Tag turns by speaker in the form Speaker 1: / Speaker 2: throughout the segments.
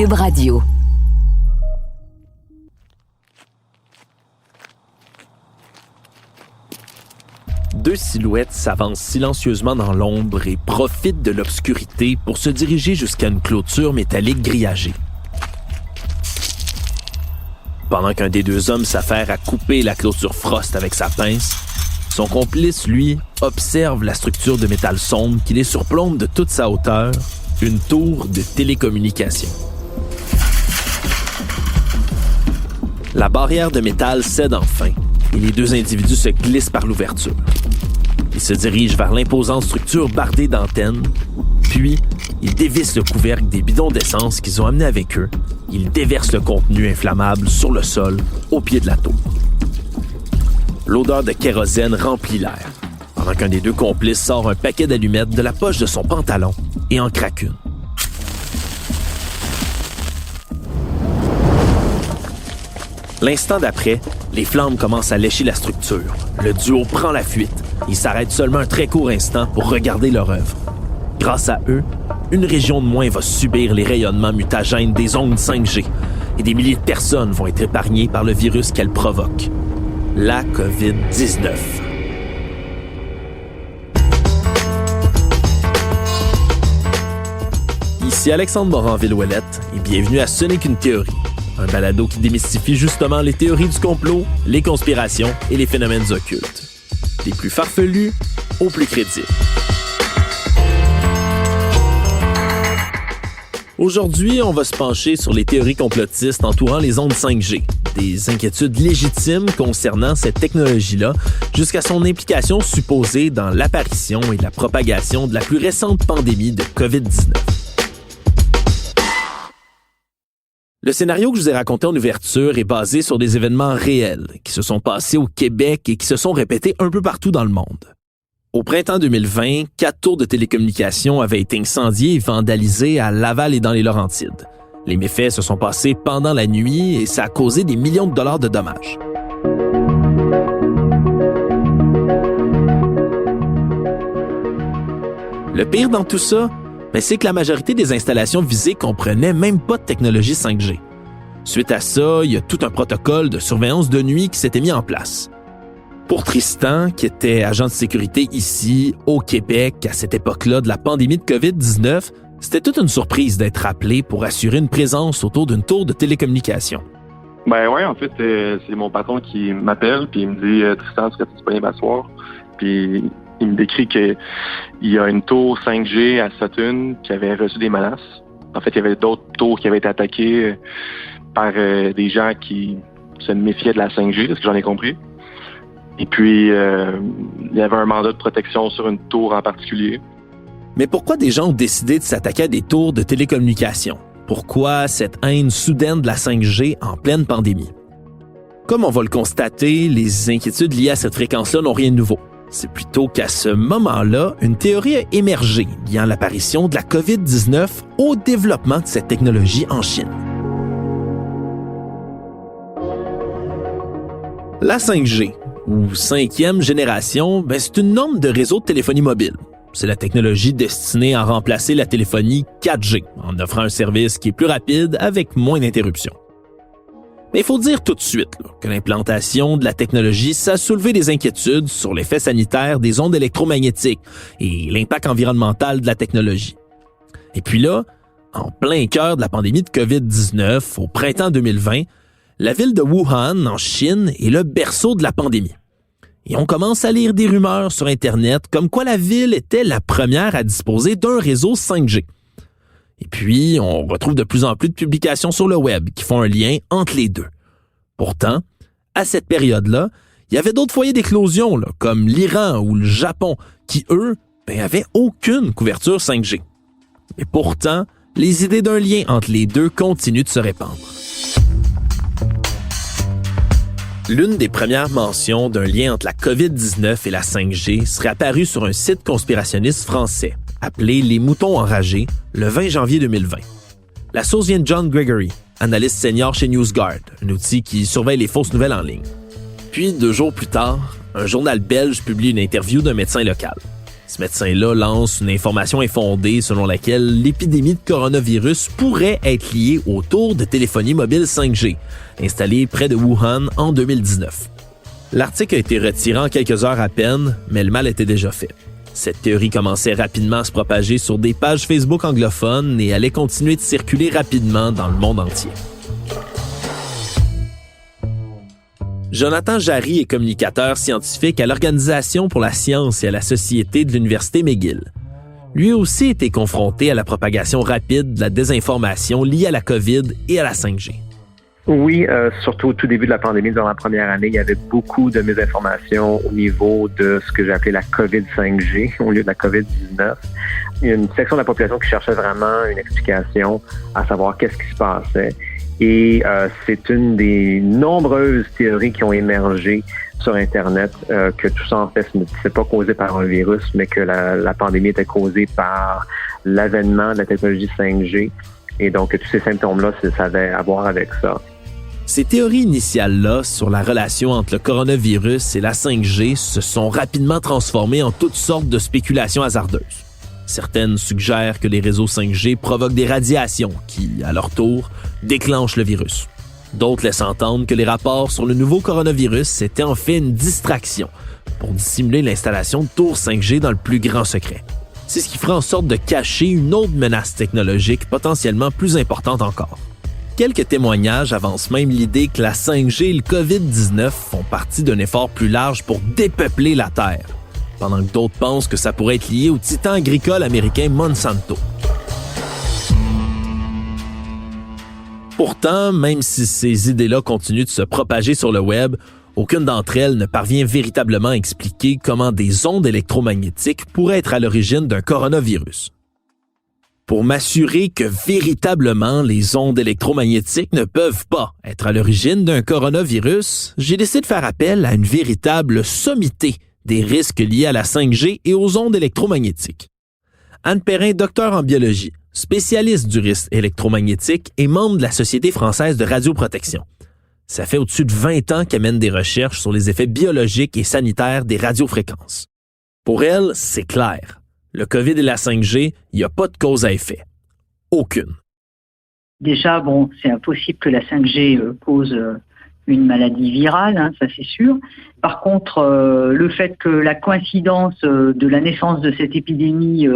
Speaker 1: Cube Radio.
Speaker 2: Deux silhouettes s'avancent silencieusement dans l'ombre et profitent de l'obscurité pour se diriger jusqu'à une clôture métallique grillagée. Pendant qu'un des deux hommes s'affaire à couper la clôture Frost avec sa pince, son complice, lui, observe la structure de métal sombre qui les surplombe de toute sa hauteur, une tour de télécommunication. La barrière de métal cède enfin et les deux individus se glissent par l'ouverture. Ils se dirigent vers l'imposante structure bardée d'antennes, puis ils dévissent le couvercle des bidons d'essence qu'ils ont amenés avec eux. Ils déversent le contenu inflammable sur le sol, au pied de la tour. L'odeur de kérosène remplit l'air, pendant qu'un des deux complices sort un paquet d'allumettes de la poche de son pantalon et en craque une. L'instant d'après, les flammes commencent à lécher la structure. Le duo prend la fuite. Ils s'arrêtent seulement un très court instant pour regarder leur œuvre. Grâce à eux, une région de moins va subir les rayonnements mutagènes des ondes 5G et des milliers de personnes vont être épargnées par le virus qu'elle provoque. La COVID-19. Ici Alexandre Morin-Villouellette et bienvenue à Ce n'est qu'une théorie, un balado qui démystifie justement les théories du complot, les conspirations et les phénomènes occultes. Des plus farfelus aux plus crédibles. Aujourd'hui, on va se pencher sur les théories complotistes entourant les ondes 5G, des inquiétudes légitimes concernant cette technologie-là, jusqu'à son implication supposée dans l'apparition et la propagation de la plus récente pandémie de COVID-19. Le scénario que je vous ai raconté en ouverture est basé sur des événements réels qui se sont passés au Québec et qui se sont répétés un peu partout dans le monde. Au printemps 2020, 4 tours de télécommunications avaient été incendiées et vandalisées à Laval et dans les Laurentides. Les méfaits se sont passés pendant la nuit et ça a causé des millions de dollars de dommages. Le pire dans tout ça, c'est que la majorité des installations visées comprenaient même pas de technologie 5G. Suite à ça, il y a tout un protocole de surveillance de nuit qui s'était mis en place. Pour Tristan, qui était agent de sécurité ici, au Québec, à cette époque-là de la pandémie de COVID-19, c'était toute une surprise d'être appelé pour assurer une présence autour d'une tour de télécommunication.
Speaker 3: En fait, c'est mon patron qui m'appelle, puis il me dit « Tristan, est-ce que tu es disponible à soir? » Puis il me décrit qu'il y a une tour 5G à Sutton qui avait reçu des menaces. En fait, il y avait d'autres tours qui avaient été attaquées par des gens qui se méfiaient de la 5G, de ce que j'en ai compris. Et puis, il y avait un mandat de protection sur une tour en particulier.
Speaker 2: Mais pourquoi des gens ont décidé de s'attaquer à des tours de télécommunication? Pourquoi cette haine soudaine de la 5G en pleine pandémie? Comme on va le constater, les inquiétudes liées à cette fréquence-là n'ont rien de nouveau. C'est plutôt qu'à ce moment-là, une théorie a émergé liant l'apparition de la COVID-19 au développement de cette technologie en Chine. La 5G, ou 5e génération, c'est une norme de réseau de téléphonie mobile. C'est la technologie destinée à remplacer la téléphonie 4G, en offrant un service qui est plus rapide avec moins d'interruptions. Mais il faut dire tout de suite que l'implantation de la technologie, ça a soulevé des inquiétudes sur l'effet sanitaire des ondes électromagnétiques et l'impact environnemental de la technologie. Et puis là, en plein cœur de la pandémie de COVID-19, au printemps 2020, la ville de Wuhan, en Chine, est le berceau de la pandémie. Et on commence à lire des rumeurs sur Internet comme quoi la ville était la première à disposer d'un réseau 5G. Et puis, on retrouve de plus en plus de publications sur le web qui font un lien entre les deux. Pourtant, à cette période-là, il y avait d'autres foyers d'éclosion, comme l'Iran ou le Japon, qui, eux, avaient aucune couverture 5G. Et pourtant, les idées d'un lien entre les deux continuent de se répandre. L'une des premières mentions d'un lien entre la COVID-19 et la 5G serait apparue sur un site conspirationniste français, appelé Les Moutons Enragés, le 20 janvier 2020. La source vient de John Gregory, analyste senior chez NewsGuard, un outil qui surveille les fausses nouvelles en ligne. Puis, 2 jours plus tard, un journal belge publie une interview d'un médecin local. Ce médecin-là lance une information infondée selon laquelle l'épidémie de coronavirus pourrait être liée au tour de téléphonie mobile 5G, installé près de Wuhan en 2019. L'article a été retiré en quelques heures à peine, mais le mal était déjà fait. Cette théorie commençait rapidement à se propager sur des pages Facebook anglophones et allait continuer de circuler rapidement dans le monde entier. Jonathan Jarry est communicateur scientifique à l'Organisation pour la science et à la société de l'Université McGill. Lui aussi a été confronté à la propagation rapide de la désinformation liée à la COVID et à la 5G.
Speaker 1: Oui, surtout au tout début de la pandémie, durant la première année, il y avait beaucoup de mésinformations au niveau de ce que j'ai appelé la COVID-5G au lieu de la COVID-19. Il y a une section de la population qui cherchait vraiment une explication à savoir qu'est-ce qui se passait. Et c'est une des nombreuses théories qui ont émergé sur Internet, que tout ça, en fait, ne s'est pas causé par un virus, mais que la pandémie était causée par l'avènement de la technologie 5G. Et donc, tous ces symptômes-là, ça avait à voir avec ça.
Speaker 2: Ces théories initiales-là sur la relation entre le coronavirus et la 5G se sont rapidement transformées en toutes sortes de spéculations hasardeuses. Certaines suggèrent que les réseaux 5G provoquent des radiations qui, à leur tour, déclenchent le virus. D'autres laissent entendre que les rapports sur le nouveau coronavirus étaient en fait une distraction pour dissimuler l'installation de tours 5G dans le plus grand secret. C'est ce qui ferait en sorte de cacher une autre menace technologique potentiellement plus importante encore. Quelques témoignages avancent même l'idée que la 5G et le COVID-19 font partie d'un effort plus large pour dépeupler la Terre, pendant que d'autres pensent que ça pourrait être lié au titan agricole américain Monsanto. Pourtant, même si ces idées-là continuent de se propager sur le web, aucune d'entre elles ne parvient véritablement à expliquer comment des ondes électromagnétiques pourraient être à l'origine d'un coronavirus. Pour m'assurer que véritablement les ondes électromagnétiques ne peuvent pas être à l'origine d'un coronavirus, j'ai décidé de faire appel à une véritable sommité des risques liés à la 5G et aux ondes électromagnétiques. Anne Perrin, docteur en biologie, spécialiste du risque électromagnétique et membre de la Société française de radioprotection. Ça fait au-dessus de 20 ans qu'elle mène des recherches sur les effets biologiques et sanitaires des radiofréquences. Pour elle, c'est clair. Le COVID et la 5G, il n'y a pas de cause à effet. Aucune.
Speaker 4: Déjà, c'est impossible que la 5G cause une maladie virale, ça c'est sûr. Par contre, le fait que la coïncidence de la naissance de cette épidémie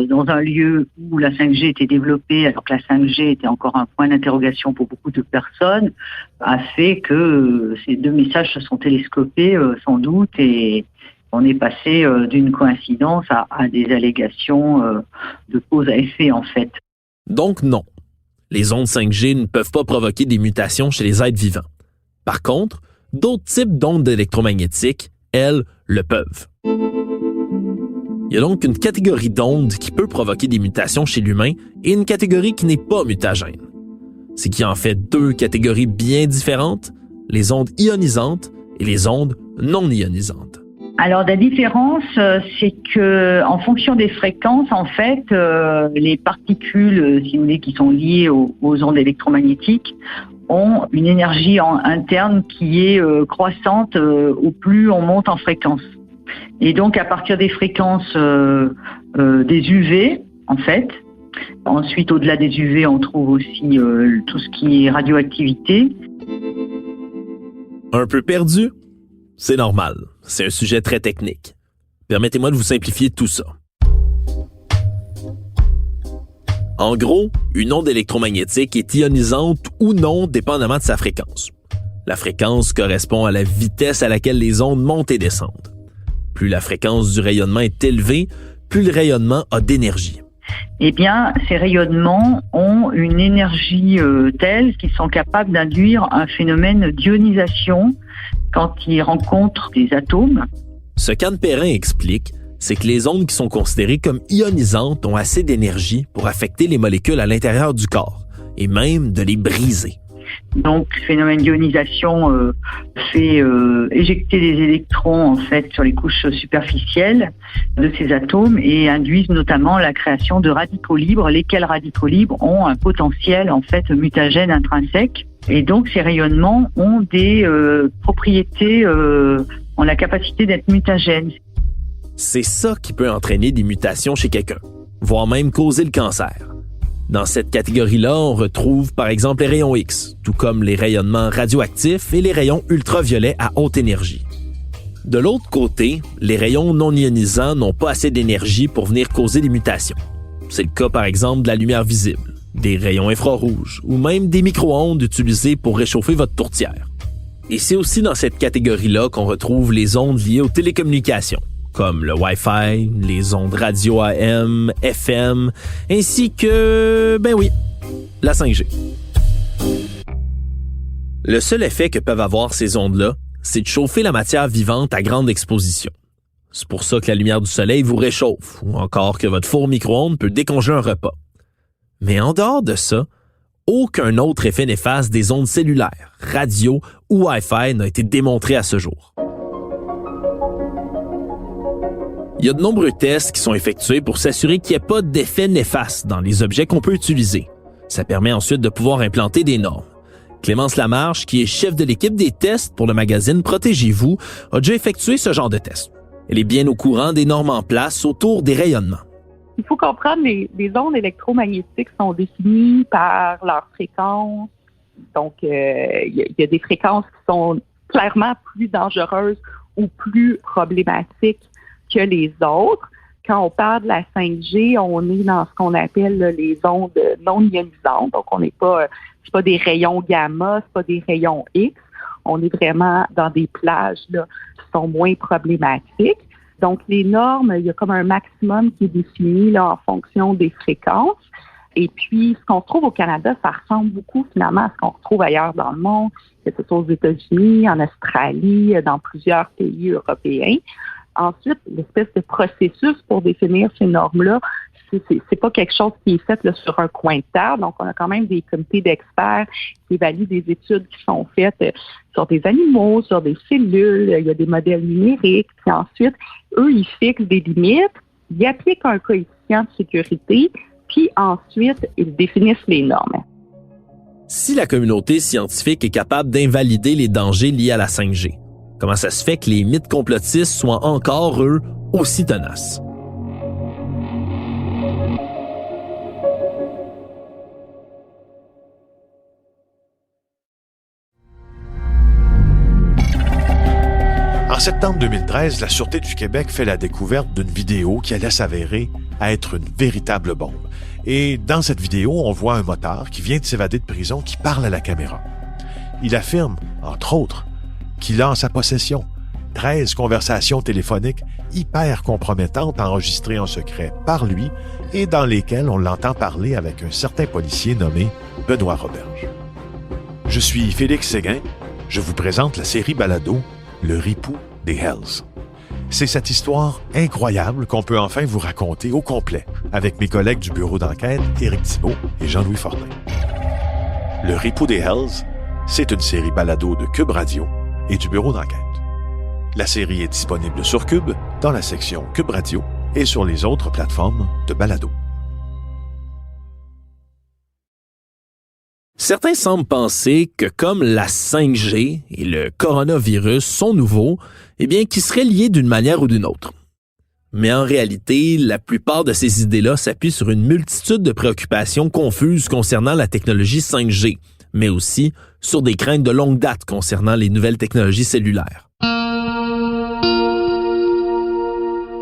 Speaker 4: dans un lieu où la 5G était développée, alors que la 5G était encore un point d'interrogation pour beaucoup de personnes, a fait que ces deux messages se sont télescopés sans doute et on est passé d'une coïncidence à des allégations de cause à effet en fait.
Speaker 2: Donc non, les ondes 5G ne peuvent pas provoquer des mutations chez les êtres vivants. Par contre, d'autres types d'ondes électromagnétiques, elles, le peuvent. Il y a donc une catégorie d'ondes qui peut provoquer des mutations chez l'humain et une catégorie qui n'est pas mutagène. C'est qu'il y a en fait deux catégories bien différentes, les ondes ionisantes et les ondes non ionisantes.
Speaker 4: Alors la différence, c'est que en fonction des fréquences, en fait, les particules, si vous voulez, qui sont liées aux ondes électromagnétiques, ont une énergie interne qui est croissante au plus on monte en fréquence. Et donc à partir des fréquences des UV, en fait, ensuite au-delà des UV, on trouve aussi tout ce qui est radioactivité.
Speaker 2: Un peu perdu? C'est normal, c'est un sujet très technique. Permettez-moi de vous simplifier tout ça. En gros, une onde électromagnétique est ionisante ou non dépendamment de sa fréquence. La fréquence correspond à la vitesse à laquelle les ondes montent et descendent. Plus la fréquence du rayonnement est élevée, plus le rayonnement a d'énergie.
Speaker 4: Eh bien, ces rayonnements ont une énergie telle qu'ils sont capables d'induire un phénomène d'ionisation quand ils rencontrent des atomes.
Speaker 2: Ce qu'Anne Perrin explique, c'est que les ondes qui sont considérées comme ionisantes ont assez d'énergie pour affecter les molécules à l'intérieur du corps et même de les briser.
Speaker 4: Donc, le phénomène d'ionisation fait éjecter les électrons en fait sur les couches superficielles de ces atomes et induisent notamment la création de radicaux libres, lesquels radicaux libres ont un potentiel en fait mutagène intrinsèque. Et donc, ces rayonnements ont des propriétés, ont la capacité d'être mutagènes.
Speaker 2: C'est ça qui peut entraîner des mutations chez quelqu'un, voire même causer le cancer. Dans cette catégorie-là, on retrouve par exemple les rayons X, tout comme les rayonnements radioactifs et les rayons ultraviolets à haute énergie. De l'autre côté, les rayons non ionisants n'ont pas assez d'énergie pour venir causer des mutations. C'est le cas par exemple de la lumière visible, des rayons infrarouges ou même des micro-ondes utilisées pour réchauffer votre tourtière. Et c'est aussi dans cette catégorie-là qu'on retrouve les ondes liées aux télécommunications, comme le Wi-Fi, les ondes radio AM, FM, ainsi que, la 5G. Le seul effet que peuvent avoir ces ondes-là, c'est de chauffer la matière vivante à grande exposition. C'est pour ça que la lumière du soleil vous réchauffe, ou encore que votre four micro-ondes peut décongeler un repas. Mais en dehors de ça, aucun autre effet néfaste des ondes cellulaires, radio ou Wi-Fi n'a été démontré à ce jour. Il y a de nombreux tests qui sont effectués pour s'assurer qu'il n'y ait pas d'effet néfaste dans les objets qu'on peut utiliser. Ça permet ensuite de pouvoir implanter des normes. Clémence Lamarche, qui est chef de l'équipe des tests pour le magazine Protégez-vous, a déjà effectué ce genre de tests. Elle est bien au courant des normes en place autour des rayonnements.
Speaker 5: Il faut comprendre que les ondes électromagnétiques sont définies par leur fréquence. Donc, il y a des fréquences qui sont clairement plus dangereuses ou plus problématiques que les autres. Quand on parle de la 5G, on est dans ce qu'on appelle là, les ondes non ionisantes. Donc, on n'est pas, c'est pas des rayons gamma, c'est pas des rayons X. On est vraiment dans des plages là, qui sont moins problématiques. Donc, les normes, il y a comme un maximum qui est défini là, en fonction des fréquences. Et puis, ce qu'on retrouve au Canada, ça ressemble beaucoup finalement à ce qu'on retrouve ailleurs dans le monde, que ce soit aux États-Unis, en Australie, dans plusieurs pays européens. Ensuite, l'espèce de processus pour définir ces normes-là, c'est pas quelque chose qui est fait là, sur un coin de table. Donc, on a quand même des comités d'experts qui évaluent des études qui sont faites sur des animaux, sur des cellules. Il y a des modèles numériques. Puis ensuite, eux, ils fixent des limites, ils appliquent un coefficient de sécurité, puis ensuite, ils définissent les normes.
Speaker 2: Si la communauté scientifique est capable d'invalider les dangers liés à la 5G, comment ça se fait que les mythes complotistes soient encore, eux, aussi tenaces?
Speaker 6: En septembre 2013, la Sûreté du Québec fait la découverte d'une vidéo qui allait s'avérer à être une véritable bombe. Et dans cette vidéo, on voit un motard qui vient de s'évader de prison qui parle à la caméra. Il affirme, entre autres, qu'il a en sa possession 13 conversations téléphoniques hyper compromettantes enregistrées en secret par lui et dans lesquelles on l'entend parler avec un certain policier nommé Benoît Roberge. Je suis Félix Séguin. Je vous présente la série balado Le Ripou des Hells. C'est cette histoire incroyable qu'on peut enfin vous raconter au complet avec mes collègues du bureau d'enquête Éric Thibault et Jean-Louis Fortin. Le Ripou des Hells, c'est une série balado de Cube Radio et du bureau d'enquête. La série est disponible sur Cube, dans la section Cube Radio et sur les autres plateformes de balado.
Speaker 2: Certains semblent penser que comme la 5G et le coronavirus sont nouveaux, qu'ils seraient liés d'une manière ou d'une autre. Mais en réalité, la plupart de ces idées-là s'appuient sur une multitude de préoccupations confuses concernant la technologie 5G, mais aussi sur des craintes de longue date concernant les nouvelles technologies cellulaires.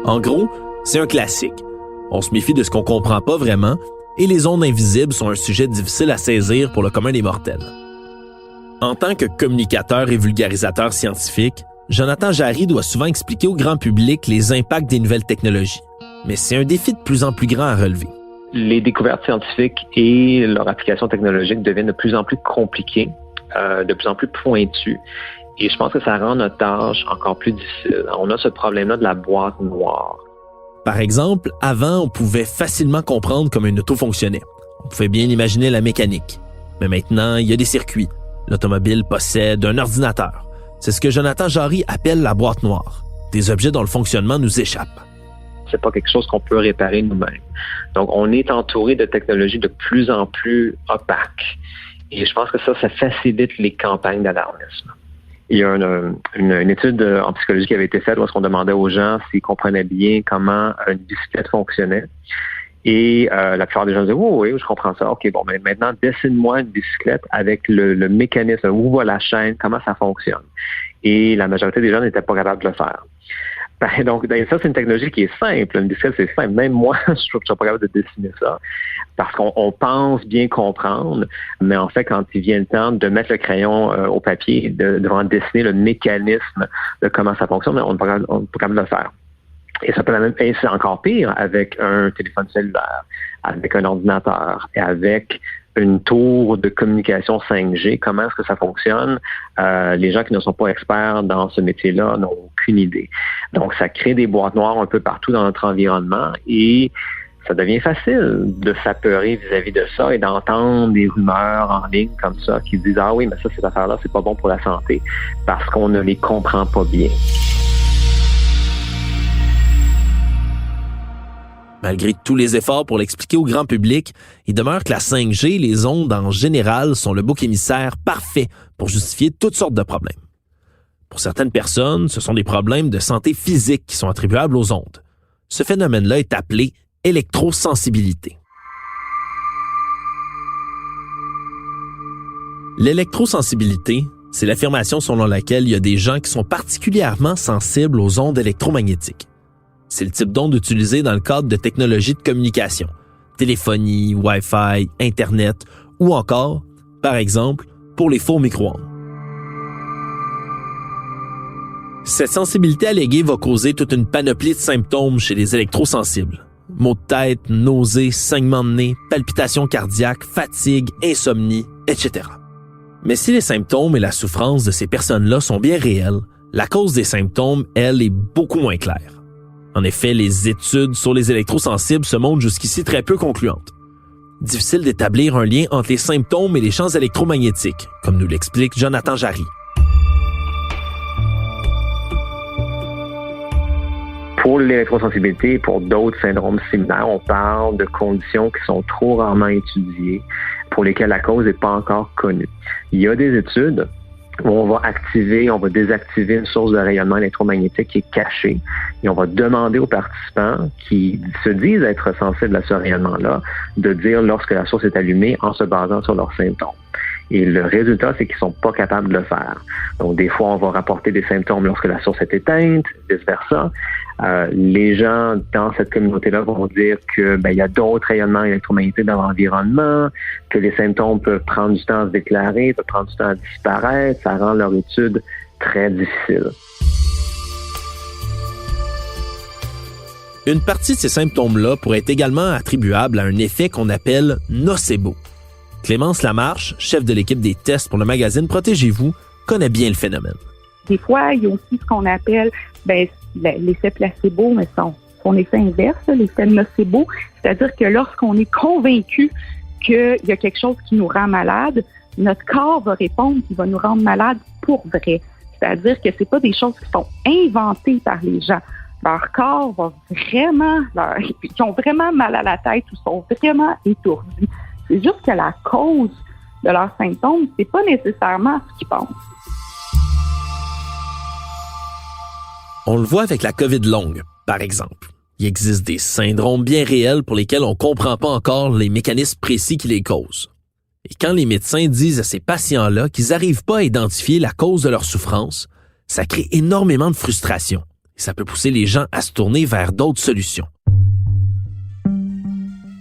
Speaker 2: En gros, c'est un classique. On se méfie de ce qu'on comprend pas vraiment, et les ondes invisibles sont un sujet difficile à saisir pour le commun des mortels. En tant que communicateur et vulgarisateur scientifique, Jonathan Jarry doit souvent expliquer au grand public les impacts des nouvelles technologies. Mais c'est un défi de plus en plus grand à relever.
Speaker 1: Les découvertes scientifiques et leur application technologique deviennent de plus en plus compliquées, de plus en plus pointues. Et je pense que ça rend notre tâche encore plus difficile. On a ce problème-là de la boîte noire.
Speaker 2: Par exemple, avant, on pouvait facilement comprendre comment une auto fonctionnait. On pouvait bien imaginer la mécanique. Mais maintenant, il y a des circuits. L'automobile possède un ordinateur. C'est ce que Jonathan Jarry appelle la boîte noire. Des objets dont le fonctionnement nous échappe.
Speaker 1: C'est pas quelque chose qu'on peut réparer nous-mêmes. Donc, on est entouré de technologies de plus en plus opaques. Et je pense que ça facilite les campagnes d'alarmisme. Il y a une étude en psychologie qui avait été faite où on demandait aux gens s'ils comprenaient bien comment une bicyclette fonctionnait. Et la plupart des gens disaient « Oui, je comprends ça. OK, bon, mais maintenant, dessine-moi une bicyclette avec le mécanisme, où va la chaîne, comment ça fonctionne. » Et la majorité des gens n'étaient pas capables de le faire. Donc, ça, c'est une technologie qui est simple. Une bicyclette, c'est simple. Même moi, je ne suis pas capable de dessiner ça parce qu'on pense bien comprendre, mais en fait, quand il vient le temps de mettre le crayon au papier, de devoir dessiner le mécanisme de comment ça fonctionne, on n'est pas capable de le faire. Et ça peut et c'est encore pire avec un téléphone cellulaire, avec un ordinateur et avec une tour de communication 5G. Comment est-ce que ça fonctionne? Les gens qui ne sont pas experts dans ce métier-là n'ont aucune idée. Donc, ça crée des boîtes noires un peu partout dans notre environnement et ça devient facile de s'apeurer vis-à-vis de ça et d'entendre des rumeurs en ligne comme ça qui disent « Ah oui, mais ça, ces affaires-là, c'est pas bon pour la santé parce qu'on ne les comprend pas bien. »
Speaker 2: Malgré tous les efforts pour l'expliquer au grand public, il demeure que la 5G, les ondes en général, sont le bouc émissaire parfait pour justifier toutes sortes de problèmes. Pour certaines personnes, ce sont des problèmes de santé physique qui sont attribuables aux ondes. Ce phénomène-là est appelé électrosensibilité. L'électrosensibilité, c'est l'affirmation selon laquelle il y a des gens qui sont particulièrement sensibles aux ondes électromagnétiques. C'est le type d'onde utilisée dans le cadre de technologies de communication, téléphonie, Wi-Fi, Internet ou encore, par exemple, pour les faux micro-ondes. Cette sensibilité alléguée va causer toute une panoplie de symptômes chez les électrosensibles. Maux de tête, nausées, saignements de nez, palpitations cardiaques, fatigue, insomnie, etc. Mais si les symptômes et la souffrance de ces personnes-là sont bien réels, la cause des symptômes, elle, est beaucoup moins claire. En effet, les études sur les électrosensibles se montrent jusqu'ici très peu concluantes. Difficile d'établir un lien entre les symptômes et les champs électromagnétiques, comme nous l'explique Jonathan Jarry.
Speaker 1: Pour l'électrosensibilité et pour d'autres syndromes similaires, on parle de conditions qui sont trop rarement étudiées, pour lesquelles la cause n'est pas encore connue. Il y a des études où on va désactiver une source de rayonnement électromagnétique qui est cachée et on va demander aux participants qui se disent être sensibles à ce rayonnement-là de dire lorsque la source est allumée en se basant sur leurs symptômes. Et le résultat, c'est qu'ils sont pas capables de le faire. Donc, des fois, on va rapporter des symptômes lorsque la source est éteinte, vice-versa. Les gens dans cette communauté-là vont dire que il y a d'autres rayonnements électromagnétiques dans l'environnement, que les symptômes peuvent prendre du temps à se déclarer, peuvent prendre du temps à disparaître. Ça rend leur étude très difficile.
Speaker 2: Une partie de ces symptômes-là pourrait être également attribuable à un effet qu'on appelle nocebo. Clémence Lamarche, chef de l'équipe des tests pour le magazine Protégez-vous, connaît bien le phénomène.
Speaker 5: Des fois, il y a aussi ce qu'on appelle l'effet placebo, mais son effet inverse, l'effet nocebo. C'est-à-dire que lorsqu'on est convaincu qu'il y a quelque chose qui nous rend malade, notre corps va répondre qu'il va nous rendre malade pour vrai. C'est-à-dire que c'est pas des choses qui sont inventées par les gens. Leur corps va vraiment, ils ont vraiment mal à la tête ou sont vraiment étourdis. C'est juste que la cause de leurs symptômes, c'est pas nécessairement ce qu'ils pensent.
Speaker 2: On le voit avec la COVID longue, par exemple. Il existe des syndromes bien réels pour lesquels on ne comprend pas encore les mécanismes précis qui les causent. Et quand les médecins disent à ces patients-là qu'ils n'arrivent pas à identifier la cause de leur souffrance, ça crée énormément de frustration. Et ça peut pousser les gens à se tourner vers d'autres solutions.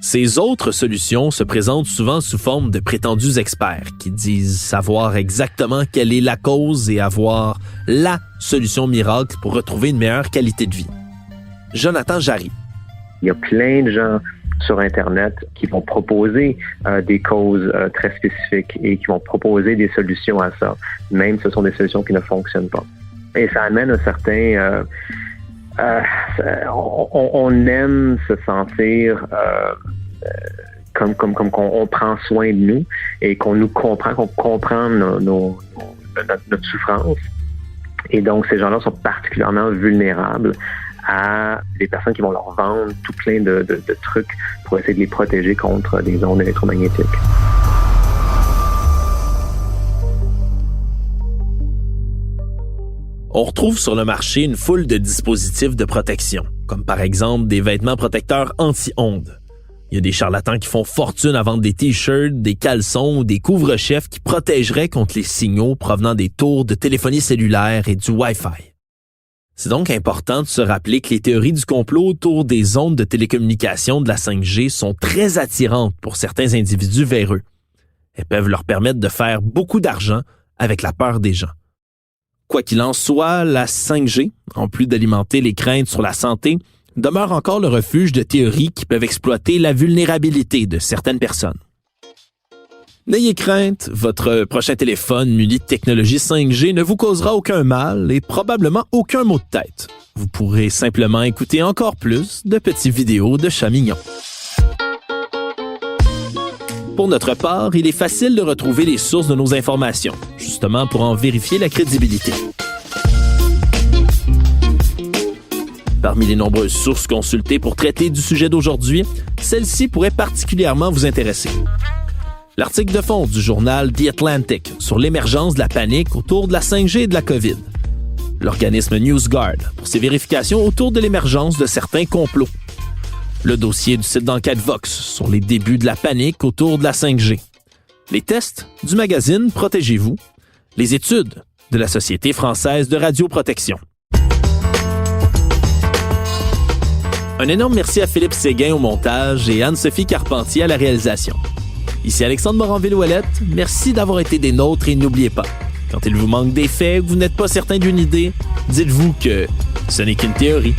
Speaker 2: Ces autres solutions se présentent souvent sous forme de prétendus experts qui disent savoir exactement quelle est la cause et avoir la solution miracle pour retrouver une meilleure qualité de vie. Jonathan Jarry.
Speaker 1: Il y a plein de gens sur Internet qui vont proposer des causes très spécifiques et qui vont proposer des solutions à ça, même si ce sont des solutions qui ne fonctionnent pas. Et ça amène un certain... on aime se sentir comme qu'on prend soin de nous et qu'on nous comprend, qu'on comprend notre souffrance. Et donc, ces gens-là sont particulièrement vulnérables à des personnes qui vont leur vendre tout plein de trucs pour essayer de les protéger contre des ondes électromagnétiques.
Speaker 2: On retrouve sur le marché une foule de dispositifs de protection, comme par exemple des vêtements protecteurs anti-ondes. Il y a des charlatans qui font fortune à vendre des t-shirts, des caleçons ou des couvre-chefs qui protégeraient contre les signaux provenant des tours de téléphonie cellulaire et du Wi-Fi. C'est donc important de se rappeler que les théories du complot autour des ondes de télécommunication de la 5G sont très attirantes pour certains individus véreux. Elles peuvent leur permettre de faire beaucoup d'argent avec la peur des gens. Quoi qu'il en soit, la 5G, en plus d'alimenter les craintes sur la santé, demeure encore le refuge de théories qui peuvent exploiter la vulnérabilité de certaines personnes. N'ayez crainte, votre prochain téléphone muni de technologie 5G ne vous causera aucun mal et probablement aucun maux de tête. Vous pourrez simplement écouter encore plus de petites vidéos de chats mignons. Pour notre part, il est facile de retrouver les sources de nos informations, justement pour en vérifier la crédibilité. Parmi les nombreuses sources consultées pour traiter du sujet d'aujourd'hui, celle-ci pourrait particulièrement vous intéresser. L'article de fond du journal The Atlantic sur l'émergence de la panique autour de la 5G et de la COVID. L'organisme NewsGuard pour ses vérifications autour de l'émergence de certains complots. Le dossier du site d'enquête Vox sur les débuts de la panique autour de la 5G. Les tests du magazine Protégez-vous. Les études de la Société française de radioprotection. Un énorme merci à Philippe Séguin au montage et Anne-Sophie Carpentier à la réalisation. Ici Alexandre Moranville-Ouellette, merci d'avoir été des nôtres et n'oubliez pas, quand il vous manque des faits ou que vous n'êtes pas certain d'une idée, dites-vous que ce n'est qu'une théorie.